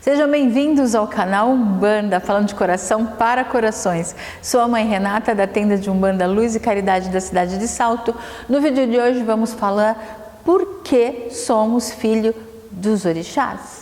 Sejam bem-vindos ao canal Umbanda, falando de coração para corações. Sou a mãe Renata da tenda de Umbanda Luz e Caridade da cidade de Salto. No vídeo de hoje vamos falar por que somos filhos dos orixás.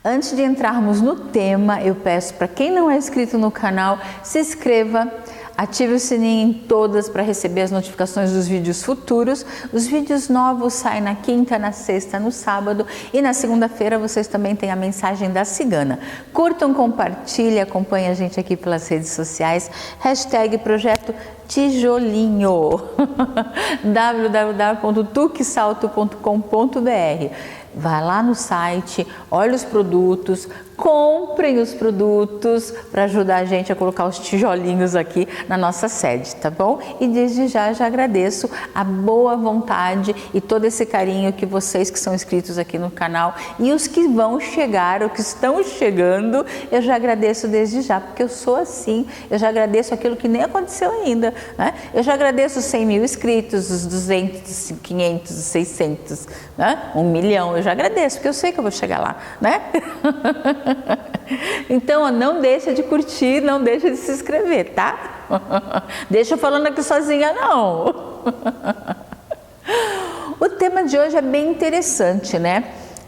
Antes de entrarmos no tema, eu peço para quem não é inscrito no canal, se inscreva, ative o sininho em todas para receber as notificações dos vídeos futuros. Os vídeos novos saem na quinta, na sexta, no sábado e na segunda-feira vocês também têm a mensagem da cigana. Curtam, compartilhem, acompanhem a gente aqui pelas redes sociais, hashtag Projeto Tijolinho, www.tuquesalto.com.br. Vai lá no site, olha os produtos, comprem os produtos para ajudar a gente a colocar os tijolinhos aqui na nossa sede, tá bom? E desde já agradeço a boa vontade e todo esse carinho que vocês que são inscritos aqui no canal e os que vão chegar, ou que estão chegando, eu já agradeço desde já, porque eu sou assim, eu já agradeço aquilo que nem aconteceu ainda, né? Eu já agradeço os 100 mil inscritos, os 200, os 500, os 600, né? 1 milhão, eu já agradeço, porque eu sei que eu vou chegar lá, né? Então, não deixa de curtir, não deixa de se inscrever, tá? Deixa eu falando aqui sozinha, não. O tema de hoje é bem interessante, né?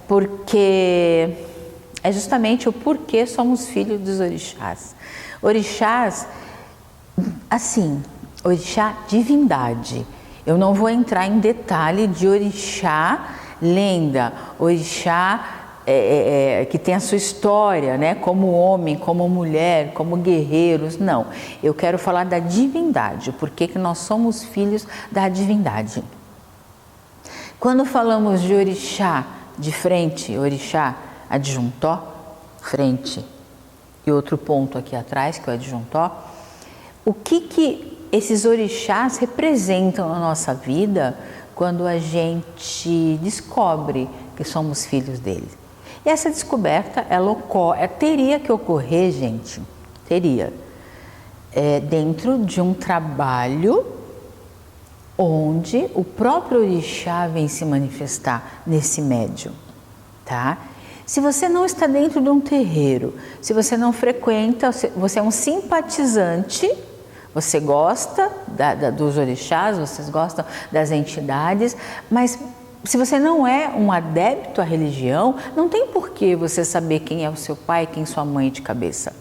Porque é justamente o porquê somos filhos dos orixás. Orixás, assim, orixá, divindade. Eu não vou entrar em detalhe de orixá, lenda, orixá que tem a sua história, né? Como homem, como mulher, como guerreiros, não. Eu quero falar da divindade, porque que nós somos filhos da divindade. Quando falamos de orixá de frente, orixá adjuntó, frente, e outro ponto aqui atrás, que é o adjuntó, o que esses orixás representam na nossa vida quando a gente descobre que somos filhos dele? E essa descoberta, ela teria que ocorrer, gente, dentro de um trabalho onde o próprio orixá vem se manifestar nesse médium, tá? Se você não está dentro de um terreiro, se você não frequenta, você é um simpatizante, você gosta dos orixás, vocês gostam das entidades, mas se você não é um adepto à religião, não tem por que você saber quem é o seu pai e quem é sua mãe de cabeça.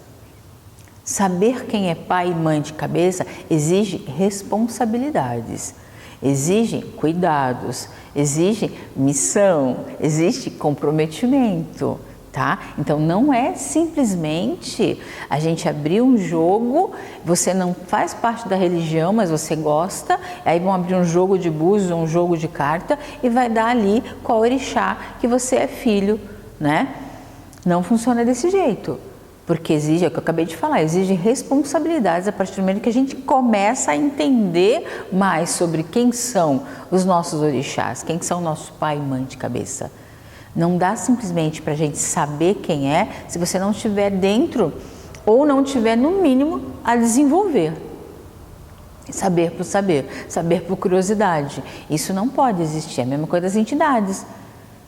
Saber quem é pai e mãe de cabeça exige responsabilidades, exige cuidados, exige missão, exige comprometimento. Tá? Então não é simplesmente a gente abrir um jogo, você não faz parte da religião, mas você gosta, aí vão abrir um jogo de búzios, um jogo de carta e vai dar ali qual orixá que você é filho, né? Não funciona desse jeito, porque exige, é o que eu acabei de falar, exige responsabilidades a partir do momento que a gente começa a entender mais sobre quem são os nossos orixás, quem são nossos pai e mãe de cabeça. Não dá simplesmente para a gente saber quem é se você não estiver dentro ou não tiver, no mínimo, a desenvolver. Saber por saber, saber por curiosidade. Isso não pode existir, é a mesma coisa das entidades.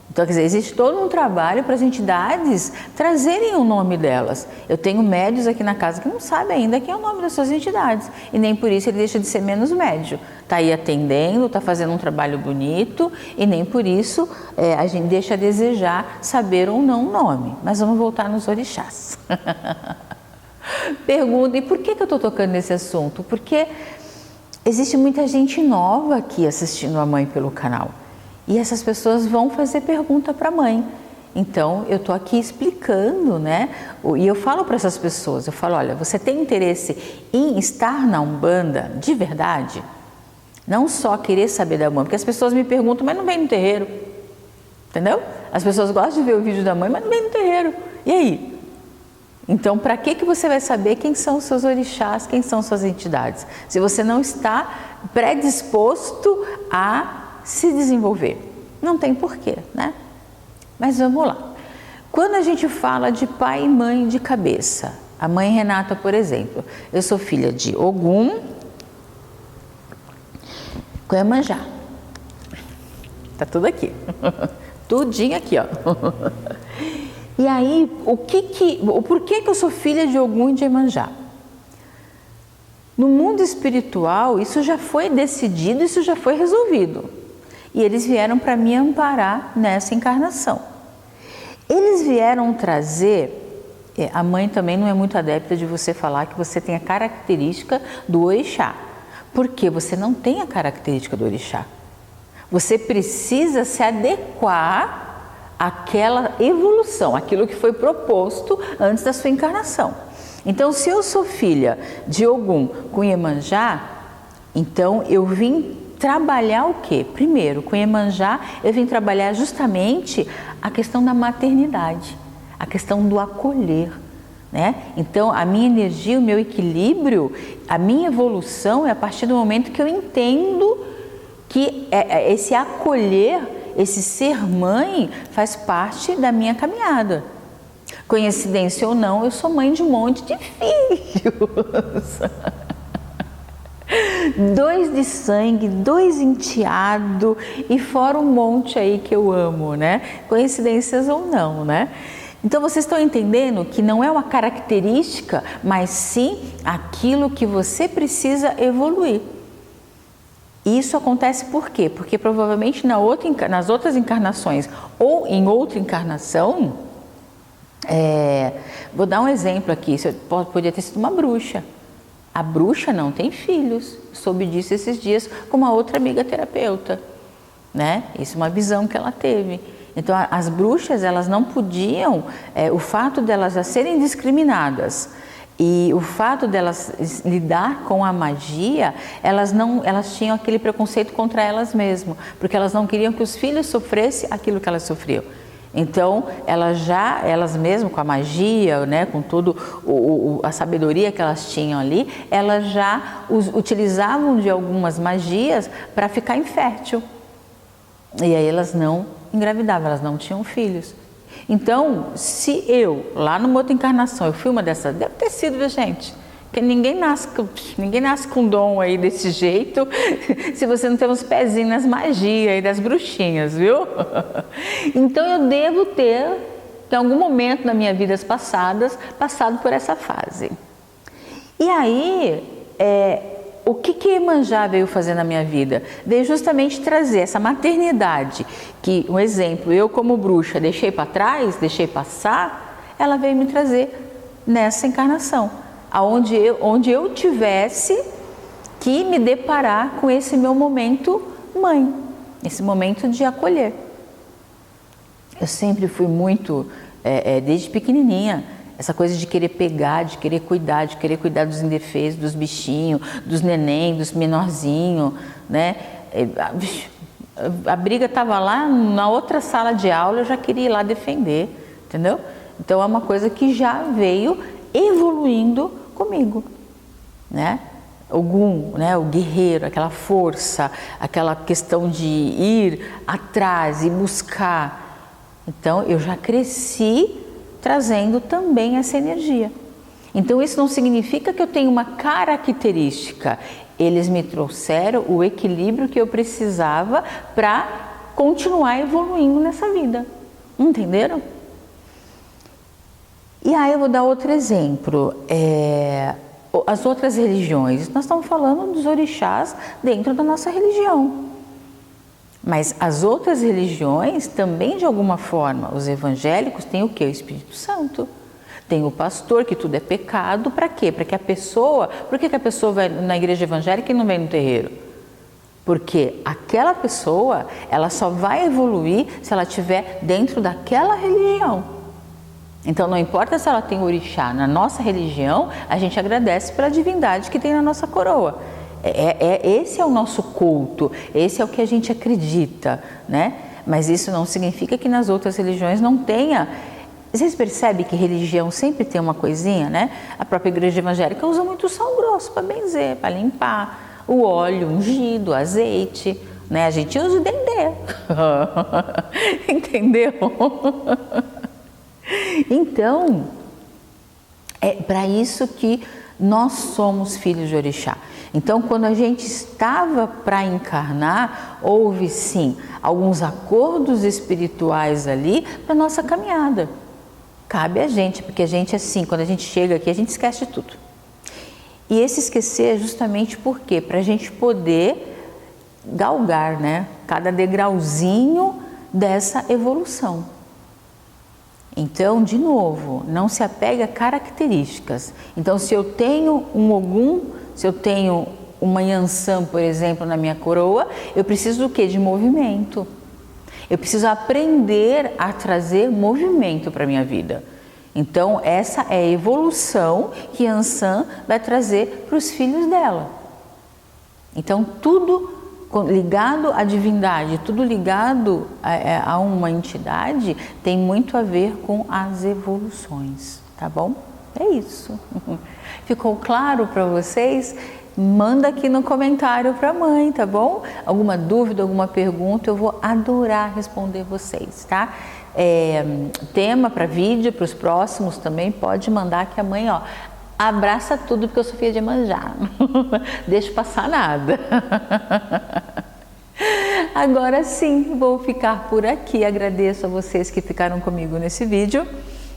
Então, quer dizer, existe todo um trabalho para as entidades trazerem o nome delas. Eu tenho médios aqui na casa que não sabem ainda quem é o nome das suas entidades. E nem por isso ele deixa de ser menos médio. Está aí atendendo, está fazendo um trabalho bonito e nem por isso a gente deixa a desejar saber ou não o nome. Mas vamos voltar nos orixás. Pergunta, e por que eu estou tocando nesse assunto? Porque existe muita gente nova aqui assistindo a mãe pelo canal. E essas pessoas vão fazer pergunta para a mãe. Então, eu estou aqui explicando, né? E eu falo para essas pessoas, eu falo, olha, você tem interesse em estar na Umbanda de verdade? Não só querer saber da mãe, porque as pessoas me perguntam, mas não vem no terreiro, entendeu? As pessoas gostam de ver o vídeo da mãe, mas não vem no terreiro. E aí? Então, para que você vai saber quem são os seus orixás, quem são suas entidades, se você não está predisposto a se desenvolver? Não tem porquê, né? Mas vamos lá. Quando a gente fala de pai e mãe de cabeça, a mãe Renata, por exemplo, eu sou filha de Ogum com Iemanjá. Tá tudo aqui. Tudinho aqui, ó. E aí, por que eu sou filha de Ogum e de Iemanjá? No mundo espiritual, isso já foi decidido, isso já foi resolvido. E eles vieram para me amparar nessa encarnação. Eles vieram trazer... A mãe também não é muito adepta de você falar que você tem a característica do orixá. Porque você não tem a característica do orixá. Você precisa se adequar àquela evolução, aquilo que foi proposto antes da sua encarnação. Então, se eu sou filha de Ogum com Iemanjá, então eu vim trabalhar o quê? Primeiro, com Iemanjá, eu vim trabalhar justamente a questão da maternidade, a questão do acolher, né? Então, a minha energia, o meu equilíbrio, a minha evolução é a partir do momento que eu entendo que esse acolher, esse ser mãe, faz parte da minha caminhada. Coincidência ou não, eu sou mãe de um monte de filhos. 2 de sangue, 2 enteados e fora um monte aí que eu amo, né? Coincidências ou não, né? Então vocês estão entendendo que não é uma característica, mas sim aquilo que você precisa evoluir. E isso acontece por quê? Porque provavelmente nas outras encarnações ou em outra encarnação, vou dar um exemplo aqui, isso podia ter sido uma bruxa. A bruxa não tem filhos, soube disso esses dias com uma outra amiga terapeuta, né? Isso é uma visão que ela teve. Então, as bruxas, elas não podiam, o fato delas já serem discriminadas e o fato delas lidar com a magia, elas tinham aquele preconceito contra elas mesmas, porque elas não queriam que os filhos sofressem aquilo que elas sofriam. Então, elas mesmas, com a magia, né, com toda a sabedoria que elas tinham ali, elas já utilizavam de algumas magias para ficar infértil. E aí elas não engravidavam, elas não tinham filhos. Então, se eu, lá numa outra encarnação, eu fui uma dessas, deve ter sido, viu, gente? Porque ninguém nasce com dom aí desse jeito, se você não tem uns pezinhos nas magias aí das bruxinhas, viu? Então eu devo ter, em algum momento na minha vida passadas, passado por essa fase. E aí, o que Iemanjá veio fazer na minha vida? Veio justamente trazer essa maternidade, que, um exemplo, eu como bruxa deixei para trás, deixei passar, ela veio me trazer nessa encarnação, onde eu tivesse que me deparar com esse meu momento mãe, esse momento de acolher. Eu sempre fui muito, desde pequenininha, essa coisa de querer pegar, de querer cuidar dos indefesos, dos bichinhos, dos neném, dos menorzinhos, né? A briga estava lá na outra sala de aula, eu já queria ir lá defender, entendeu? Então é uma coisa que já veio evoluindo comigo, né? Ogum, né? O guerreiro, aquela força, aquela questão de ir atrás e buscar. Então eu já cresci trazendo também essa energia. Então isso não significa que eu tenho uma característica. Eles me trouxeram o equilíbrio que eu precisava para continuar evoluindo nessa vida. Entenderam? E aí eu vou dar outro exemplo. As outras religiões, nós estamos falando dos orixás dentro da nossa religião. Mas as outras religiões também, de alguma forma, os evangélicos têm o quê? O Espírito Santo. Tem o pastor, que tudo é pecado. Para quê? Para que a pessoa... Por que a pessoa vai na igreja evangélica e não vem no terreiro? Porque aquela pessoa, ela só vai evoluir se ela estiver dentro daquela religião. Então, não importa se ela tem orixá. Na nossa religião, a gente agradece pela divindade que tem na nossa coroa. Esse é o nosso culto, esse é o que a gente acredita, né? Mas isso não significa que nas outras religiões não tenha Vocês percebem que religião sempre tem uma coisinha, né? A própria igreja evangélica usa muito sal grosso para benzer, para limpar, o óleo ungido, o azeite, né? A gente usa o dendê, entendeu? Então, é para isso que nós somos filhos de orixá. Então, quando a gente estava para encarnar, houve sim alguns acordos espirituais ali para nossa caminhada. Cabe a gente, porque a gente assim, quando a gente chega aqui, a gente esquece de tudo. E esse esquecer é justamente por quê? Para a gente poder galgar, né? Cada degrauzinho dessa evolução. Então, de novo, não se apegue a características. Então, se eu tenho um Ogum, se eu tenho uma Yansan, por exemplo, na minha coroa, eu preciso do quê? De movimento. Eu preciso aprender a trazer movimento para a minha vida. Então, essa é a evolução que Yansan vai trazer para os filhos dela. Então, tudo ligado à divindade, tudo ligado a uma entidade, tem muito a ver com as evoluções, tá bom? É isso. Ficou claro para vocês? Manda aqui no comentário para a mãe, tá bom? Alguma dúvida, alguma pergunta, eu vou adorar responder vocês, tá? Tema para vídeo, para os próximos também, pode mandar que a mãe, ó, abraça tudo porque eu sou filha de Iemanjá. Deixa passar nada. Agora sim, vou ficar por aqui. Agradeço a vocês que ficaram comigo nesse vídeo.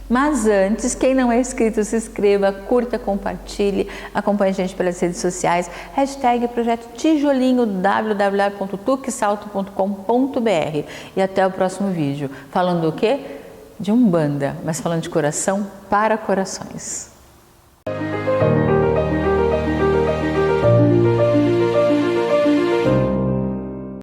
Mas antes, quem não é inscrito, se inscreva, curta, compartilhe, acompanhe a gente pelas redes sociais, hashtag Projeto Tijolinho, www.tucsalto.com.br. E até o próximo vídeo. Falando o quê? De Umbanda, mas falando de coração para corações.